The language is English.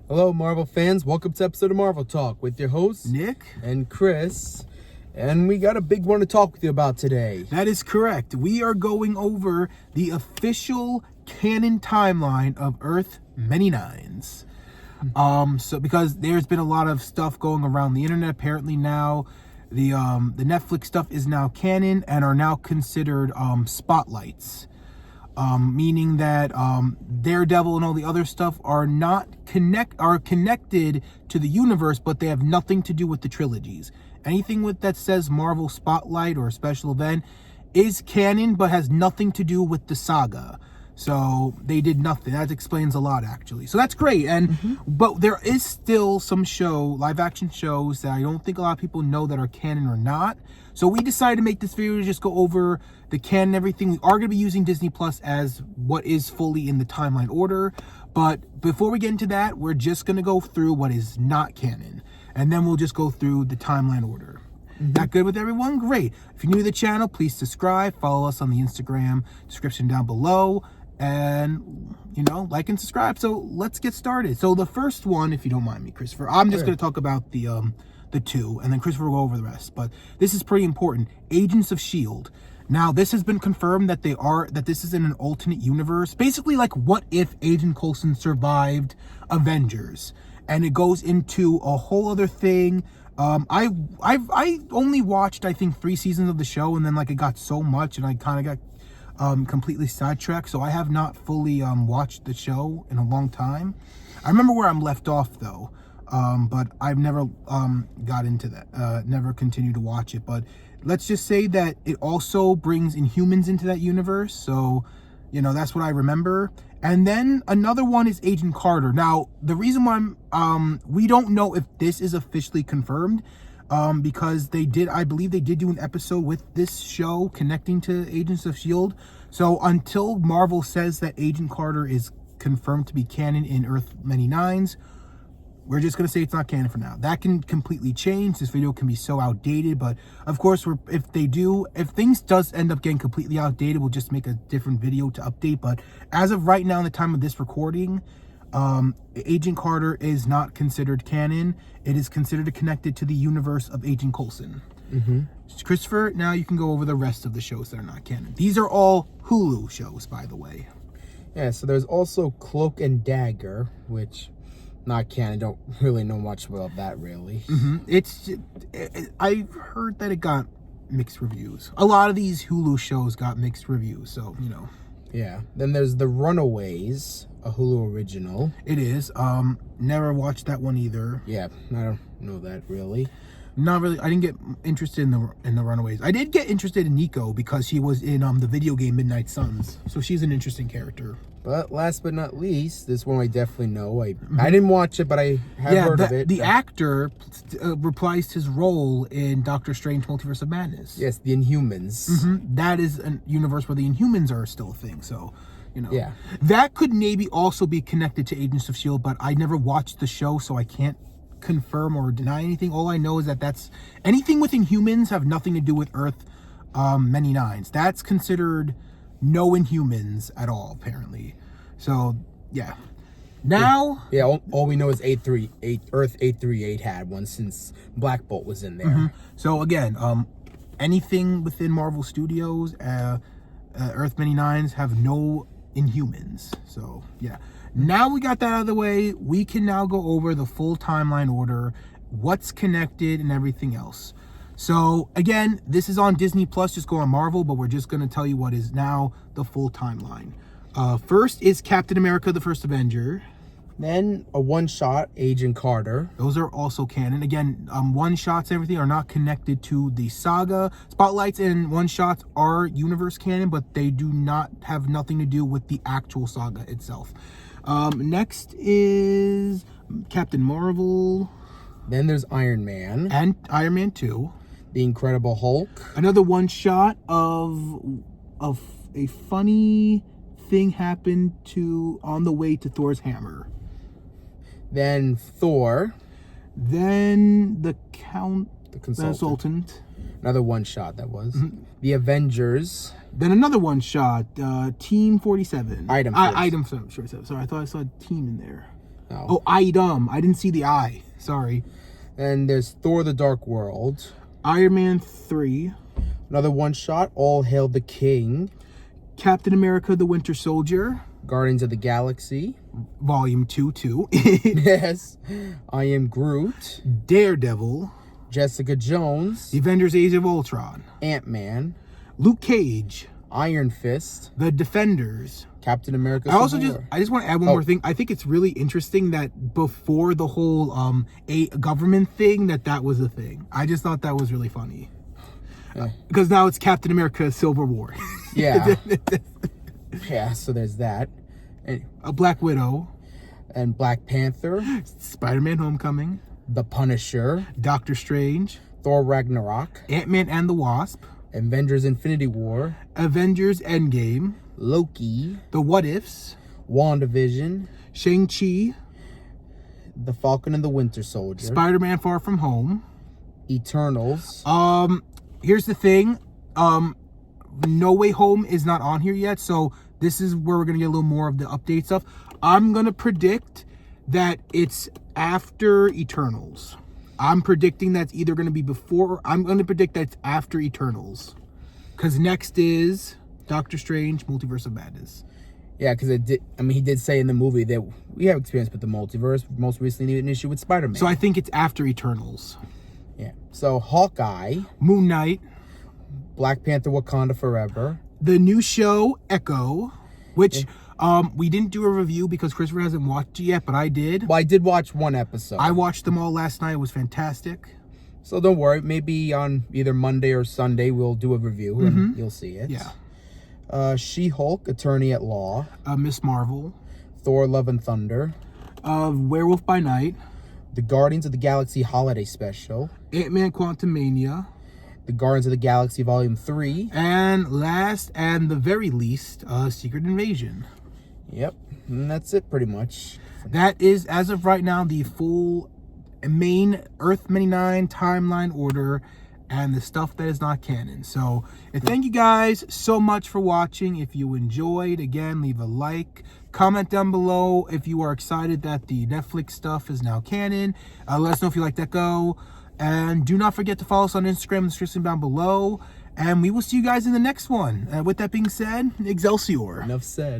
Hello, Marvel fans. Welcome to episode of Marvel Talk with your hosts, Nick and Chris. And we got a big one to talk with you about today. That is correct. We are going over the official canon timeline of Earth Many Nines. So because there's been a lot of stuff going around the internet, apparently now the Netflix stuff is now canon and are now considered spotlights. Meaning that Daredevil and all the other stuff are connected to the universe, but they have nothing to do with the trilogies. Anything that says Marvel Spotlight or special event is canon, but has nothing to do with the saga. So they did nothing. That explains a lot, actually. So that's great. And but there is still some live action shows that I don't think a lot of people know that are canon or not. So we decided to make this video to just go over the canon and everything. We are going to be using Disney Plus as what is fully in the timeline order. But before we get into that, we're just going to go through what is not canon. And then we'll just go through the timeline order. That good with everyone? Great. If you're new to the channel, please subscribe. Follow us on the Instagram description down below. And, like and subscribe. So let's get started. So the first one, if you don't mind me, Christopher, I'm just going to talk about the two, and then Christopher will go over the rest. But this is pretty important. Agents of S.H.I.E.L.D. Now, this has been confirmed that this is in an alternate universe. Basically, like, what if Agent Coulson survived Avengers? And it goes into a whole other thing. I only watched, I think, 3 seasons of the show, and then, like, it got so much, and I kind of got completely sidetracked. So I have not fully watched the show in a long time. I remember where I'm left off, though. But I've never got into that, never continued to watch it. But let's just say that it also brings Inhumans into that universe. So, that's what I remember. And then another one is Agent Carter. Now, the reason why we don't know if this is officially confirmed, because I believe they did do an episode with this show connecting to Agents of S.H.I.E.L.D. So until Marvel says that Agent Carter is confirmed to be canon in Earth Many Nines, we're just going to say it's not canon for now. That can completely change. This video can be so outdated, but of course, if things does end up getting completely outdated, we'll just make a different video to update. But as of right now, in the time of this recording, Agent Carter is not considered canon. It is considered connected to the universe of Agent Coulson. Christopher, now you can go over the rest of the shows that are not canon. These are all Hulu shows, by the way. Yeah, so there's also Cloak and Dagger, which... not canon. Don't really know much about that, really. I've heard that it got mixed reviews. A lot of these Hulu shows got mixed reviews, so, Yeah. Then there's The Runaways, a Hulu original. It is. Never watched that one either. Yeah, I don't know that, really. Not really. I didn't get interested in the Runaways. I did get interested in Nico because she was in the video game Midnight Suns. So she's an interesting character. But last but not least, this one I definitely know. I didn't watch it, but I have heard of it. The actor reprised his role in Doctor Strange Multiverse of Madness. Yes, the Inhumans. That is a universe where the Inhumans are still a thing. So, Yeah. That could maybe also be connected to Agents of S.H.I.E.L.D., but I never watched the show, so I can't confirm or deny anything. All I know is that anything with Inhumans have nothing to do with Earth Many Nines. That's considered no Inhumans at all, apparently. So yeah. Now all we know is Earth 838 had one since Black Bolt was in there. So again, anything within Marvel Studios, Earth Many Nines have no Inhumans. So yeah. Now we got that out of the way, we can now go over the full timeline order, what's connected and everything else. So again, this is on Disney Plus, just go on Marvel, but we're just going to tell you what is now the full timeline. First is Captain America, the First Avenger. Then a one-shot, Agent Carter. Those are also canon. Again, one-shots and everything are not connected to the saga. Spotlights and one-shots are universe canon, but they do not have nothing to do with the actual saga itself. Next is Captain Marvel. Then there's Iron Man. And Iron Man 2. The Incredible Hulk. Another one-shot of a funny thing happened on the way to Thor's hammer. Then Thor. Then the Consultant. Another one-shot, that was. The Avengers. Then another one-shot, Team 47. Item 47. Sorry, I thought I saw Team in there. No. Oh, Item. I didn't see the I. Sorry. And there's Thor: The Dark World. Iron Man 3. Another one-shot, All Hail the King. Captain America: The Winter Soldier. Guardians of the Galaxy. Volume 2 too. Yes. I Am Groot. Daredevil. Jessica Jones. The Avengers: Age of Ultron. Ant-Man. Luke Cage. Iron Fist. The Defenders. Captain America. I also Civil War. just want to add one more thing. I think it's really interesting that before the whole a government thing that was a thing. I just thought that was really funny. Because now it's Captain America: Civil War. Yeah. Yeah, so there's that. And, A Black Widow. and Black Panther. Spider-Man: Homecoming. The Punisher. Doctor Strange. Thor: Ragnarok. Ant-Man and the Wasp. Avengers: Infinity War. Avengers: Endgame. Loki. The What Ifs. WandaVision. Shang-Chi. The Falcon and the Winter Soldier. Spider-Man: Far From Home. Eternals. Here's the thing. No Way Home is not on here yet, so this is where we're gonna get a little more of the update stuff. I'm gonna predict that it's after Eternals. I'm predicting that's either gonna be before. I'm gonna predict that it's after Eternals, because next is Doctor Strange: Multiverse of Madness. Yeah, because it did. I mean, he did say in the movie that we have experience with the multiverse. Most recently, an issue with Spider-Man. So I think it's after Eternals. Yeah. So Hawkeye, Moon Knight, Black Panther: Wakanda Forever. the new show Echo, which we didn't do a review because Christopher hasn't watched it yet, but I did. Well, I did watch one episode. I watched them all last night. It was fantastic. So don't worry. Maybe on either Monday or Sunday we'll do a review and you'll see it. Yeah. She-Hulk, Attorney at Law. Miss Marvel, Thor: Love and Thunder. Werewolf by Night, The Guardians of the Galaxy Holiday Special. Ant-Man Quantumania, The Guardians of the Galaxy Volume 3. and last and the very least, Secret Invasion. Yep. And that's it pretty much. That is, as of right now, the full main Earth 99 timeline order and the stuff that is not canon. So thank you guys so much for watching. If you enjoyed, again, leave a like, comment down below if you are excited that the Netflix stuff is now canon. Let us know if you like that go, and do not forget to follow us on Instagram in the description down below, and we will see you guys in the next one. With that being said, Excelsior. Enough said.